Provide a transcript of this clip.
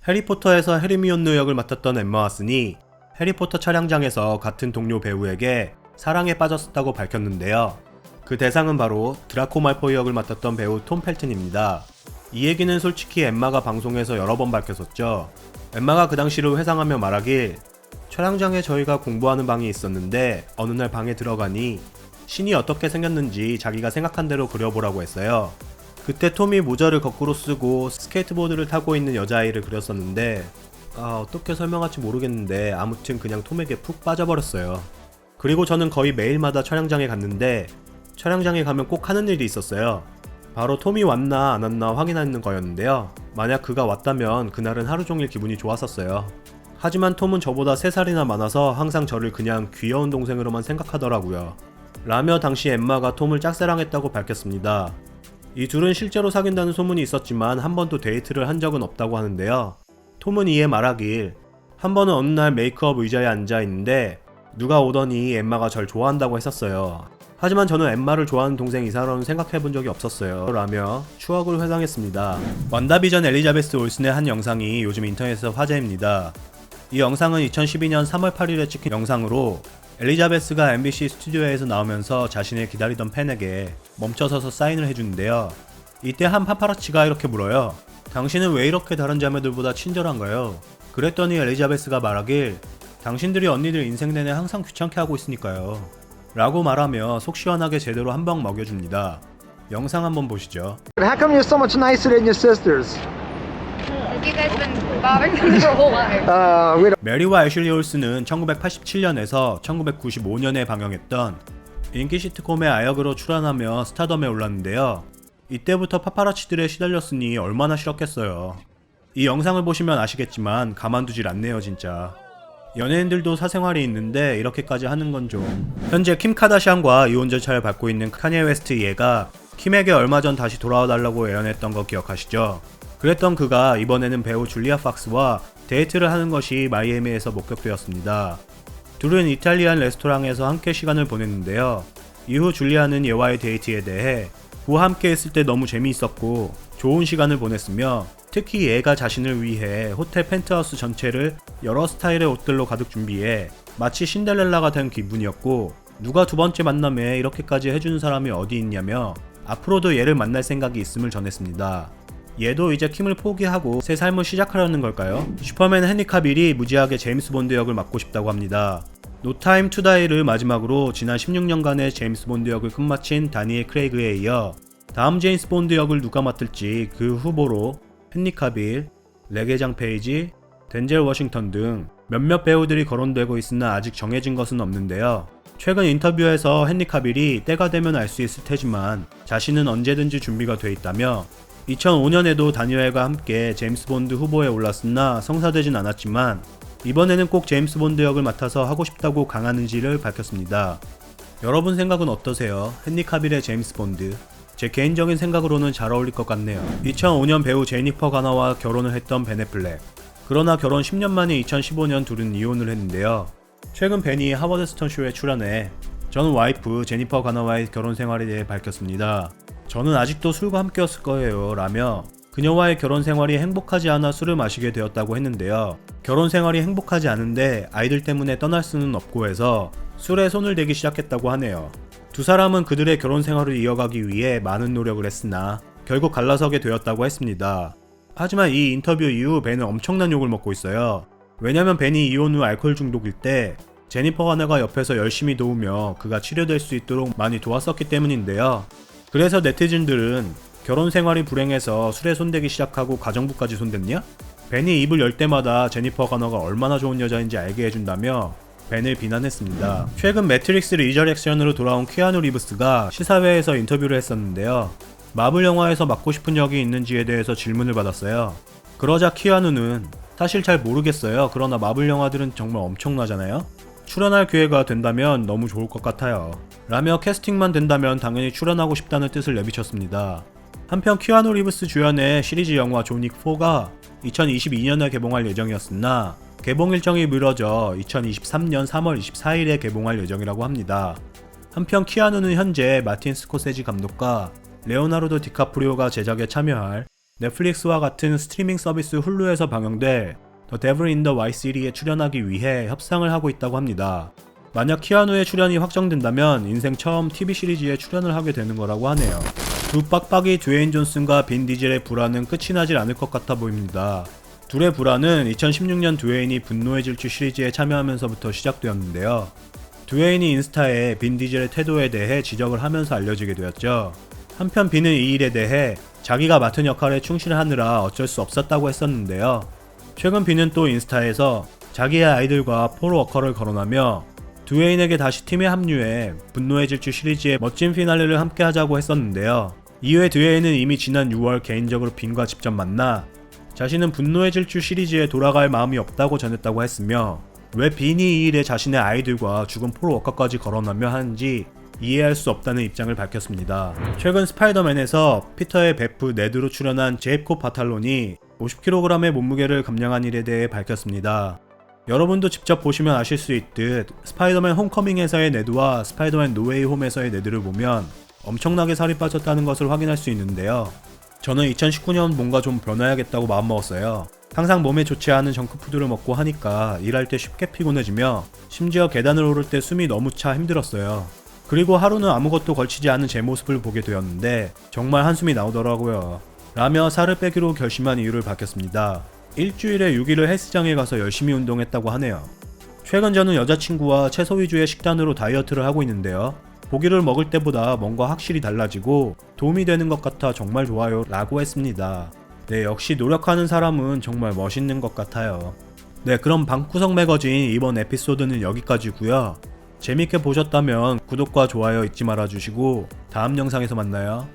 해리포터에서 헤르미온느 역을 맡았던 엠마 왓슨이 해리포터 촬영장에서 같은 동료 배우에게 사랑에 빠졌었다고 밝혔는데요. 그 대상은 바로 드라코 말포이 역을 맡았던 배우 톰 펠튼입니다. 이 얘기는 솔직히 엠마가 방송에서 여러 번 밝혔었죠. 엠마가 그 당시를 회상하며 말하길, 촬영장에 저희가 공부하는 방이 있었는데 어느 날 방에 들어가니 신이 어떻게 생겼는지 자기가 생각한 대로 그려보라고 했어요. 그때 톰이 모자를 거꾸로 쓰고 스케이트보드를 타고 있는 여자아이를 그렸었는데 어떻게 설명할지 모르겠는데 아무튼 그냥 톰에게 푹 빠져버렸어요. 그리고 저는 거의 매일마다 촬영장에 갔는데 촬영장에 가면 꼭 하는 일이 있었어요. 바로 톰이 왔나 안 왔나 확인하는 거였는데요. 만약 그가 왔다면 그날은 하루 종일 기분이 좋았었어요. 하지만 톰은 저보다 3살이나 많아서 항상 저를 그냥 귀여운 동생으로만 생각하더라고요. 라며 당시 엠마가 톰을 짝사랑했다고 밝혔습니다. 이 둘은 실제로 사귄다는 소문이 있었지만 한 번도 데이트를 한 적은 없다고 하는데요. 톰은 이에 말하길, 한 번은 어느 날 메이크업 의자에 앉아 있는데 누가 오더니 엠마가 절 좋아한다고 했었어요. 하지만 저는 엠마를 좋아하는 동생 이상으로는 생각해본 적이 없었어요. 라며 추억을 회상했습니다. 완다비전 엘리자베스 올슨의 한 영상이 요즘 인터넷에서 화제입니다. 이 영상은 2012년 3월 8일에 찍힌 영상으로 엘리자베스가 MBC 스튜디오에서 나오면서 자신을 기다리던 팬에게 멈춰서서 사인을 해주는데요. 이때 한 파파라치가 이렇게 물어요. 당신은 왜 이렇게 다른 자매들보다 친절한가요? 그랬더니 엘리자베스가 말하길, 당신들이 언니들 인생 내내 항상 귀찮게 하고 있으니까요. 라고 말하며 속 시원하게 제대로 한 방 먹여줍니다. 영상 한번 보시죠. How come you're so much nicer than your sisters? You guys been bothering them your whole life. We don't. 메리와 애슐리 올슨은 1987년에서 1995년에 방영했던 인기 시트콤의 아역으로 출연하며 스타덤에 올랐는데요. 이때부터 파파라치들에 시달렸으니 얼마나 싫었겠어요. 이 영상을 보시면 아시겠지만 가만두질 않네요 진짜. 연예인들도 사생활이 있는데 이렇게까지 하는 건 좀. 현재 킴 카다시안과 이혼 절차를 밟고 있는 카니에 웨스트 얘가 킴에게 얼마 전 다시 돌아와달라고 애원했던 거 기억하시죠? 그랬던 그가 이번에는 배우 줄리아 팍스와 데이트를 하는 것이 마이애미에서 목격되었습니다. 둘은 이탈리안 레스토랑에서 함께 시간을 보냈는데요. 이후 줄리아는 얘와의 데이트에 대해 그와 함께 있을 때 너무 재미있었고 좋은 시간을 보냈으며 특히 얘가 자신을 위해 호텔 펜트하우스 전체를 여러 스타일의 옷들로 가득 준비해 마치 신데렐라가 된 기분이었고 누가 두 번째 만남에 이렇게까지 해주는 사람이 어디 있냐며 앞으로도 얘를 만날 생각이 있음을 전했습니다. 얘도 이제 킴을 포기하고 새 삶을 시작하려는 걸까요? 슈퍼맨 헨리 카빌이 무지하게 제임스 본드 역을 맡고 싶다고 합니다. 노 타임 투 다이를 마지막으로 지난 16년간의 제임스 본드 역을 끝마친 다니엘 크레이그에 이어 다음 제임스 본드 역을 누가 맡을지 그 후보로 헨리 카빌, 레게장 페이지, 덴젤 워싱턴 등 몇몇 배우들이 거론되고 있으나 아직 정해진 것은 없는데요. 최근 인터뷰에서 헨리 카빌이 때가 되면 알 수 있을 테지만 자신은 언제든지 준비가 돼 있다며 2005년에도 다니엘과 함께 제임스 본드 후보에 올랐으나 성사되진 않았지만 이번에는 꼭 제임스 본드 역을 맡아서 하고 싶다고 강한 의지를 밝혔습니다. 여러분 생각은 어떠세요? 헨리 카빌의 제임스 본드. 제 개인적인 생각으로는 잘 어울릴 것 같네요. 2005년 배우 제니퍼 가너와 결혼을 했던 벤 애플렉. 그러나 결혼 10년 만에 2015년 둘은 이혼을 했는데요. 최근 벤이 하워드 스턴 쇼에 출연해 전 와이프 제니퍼 가너와의 결혼 생활에 대해 밝혔습니다. 저는 아직도 술과 함께였을 거예요 라며 그녀와의 결혼 생활이 행복하지 않아 술을 마시게 되었다고 했는데요. 결혼 생활이 행복하지 않은데 아이들 때문에 떠날 수는 없고 해서 술에 손을 대기 시작했다고 하네요. 두 사람은 그들의 결혼 생활을 이어가기 위해 많은 노력을 했으나 결국 갈라서게 되었다고 했습니다. 하지만 이 인터뷰 이후 벤은 엄청난 욕을 먹고 있어요. 왜냐면 벤이 이혼 후 알코올 중독일 때 제니퍼 가너가 옆에서 열심히 도우며 그가 치료될 수 있도록 많이 도왔었기 때문인데요. 그래서 네티즌들은 결혼 생활이 불행해서 술에 손대기 시작하고 가정부까지 손댔냐? 벤이 입을 열 때마다 제니퍼 가너가 얼마나 좋은 여자인지 알게 해준다며 벤을 비난했습니다. 최근 매트릭스 리저렉션으로 돌아온 키아누 리브스가 시사회에서 인터뷰를 했었는데요. 마블 영화에서 맡고 싶은 역이 있는지에 대해서 질문을 받았어요. 그러자 키아누는 사실 잘 모르겠어요. 그러나 마블 영화들은 정말 엄청나잖아요. 출연할 기회가 된다면 너무 좋을 것 같아요. 라며 캐스팅만 된다면 당연히 출연하고 싶다는 뜻을 내비쳤습니다. 한편 키아누 리브스 주연의 시리즈 영화 존 윅 4가 2022년에 개봉할 예정이었으나 개봉 일정이 미뤄져 2023년 3월 24일에 개봉할 예정이라고 합니다. 한편 키아누는 현재 마틴 스코세지 감독과 레오나르도 디카프리오가 제작에 참여할 넷플릭스와 같은 스트리밍 서비스 훌루에서 방영될 The Devil in the White City에 출연하기 위해 협상을 하고 있다고 합니다. 만약 키아누의 출연이 확정된다면 인생 처음 TV 시리즈에 출연을 하게 되는 거라고 하네요. 두 빡빡이 드웨인 존슨과 빈 디젤의 불화는 끝이 나질 않을 것 같아 보입니다. 둘의 불화는 2016년 드웨인이 분노의 질주 시리즈에 참여하면서부터 시작되었는데요. 드웨인이 인스타에 빈 디젤의 태도에 대해 지적을 하면서 알려지게 되었죠. 한편 빈은 이 일에 대해 자기가 맡은 역할에 충실하느라 어쩔 수 없었다고 했었는데요. 최근 빈은 또 인스타에서 자기의 아이들과 폴 워커를 거론하며 드웨인에게 다시 팀에 합류해 분노의 질주 시리즈의 멋진 피날레를 함께 하자고 했었는데요. 이후에 드웨인은 이미 지난 6월 개인적으로 빈과 직접 만나 자신은 분노의 질주 시리즈에 돌아갈 마음이 없다고 전했다고 했으며 왜 빈이 이 일에 자신의 아이들과 죽은 폴 워커까지 거론하며 하는지 이해할 수 없다는 입장을 밝혔습니다. 최근 스파이더맨에서 피터의 베프 네드로 출연한 제이콥 바탈론이 50kg의 몸무게를 감량한 일에 대해 밝혔습니다. 여러분도 직접 보시면 아실 수 있듯 스파이더맨 홈커밍에서의 네드와 스파이더맨 노웨이 홈에서의 네드를 보면 엄청나게 살이 빠졌다는 것을 확인할 수 있는데요. 저는 2019년 뭔가 좀 변해야겠다고 마음먹었어요. 항상 몸에 좋지 않은 정크푸드를 먹고 하니까 일할 때 쉽게 피곤해지며 심지어 계단을 오를 때 숨이 너무 차 힘들었어요. 그리고 하루는 아무것도 걸치지 않은 제 모습을 보게 되었는데 정말 한숨이 나오더라고요. 라며 살을 빼기로 결심한 이유를 밝혔습니다. 일주일에 6일을 헬스장에 가서 열심히 운동했다고 하네요. 최근 저는 여자친구와 채소 위주의 식단으로 다이어트를 하고 있는데요. 고기를 먹을 때보다 뭔가 확실히 달라지고 도움이 되는 것 같아 정말 좋아요 라고 했습니다. 네, 역시 노력하는 사람은 정말 멋있는 것 같아요. 네, 그럼 방구석 매거진 이번 에피소드는 여기까지고요. 재밌게 보셨다면 구독과 좋아요 잊지 말아주시고 다음 영상에서 만나요.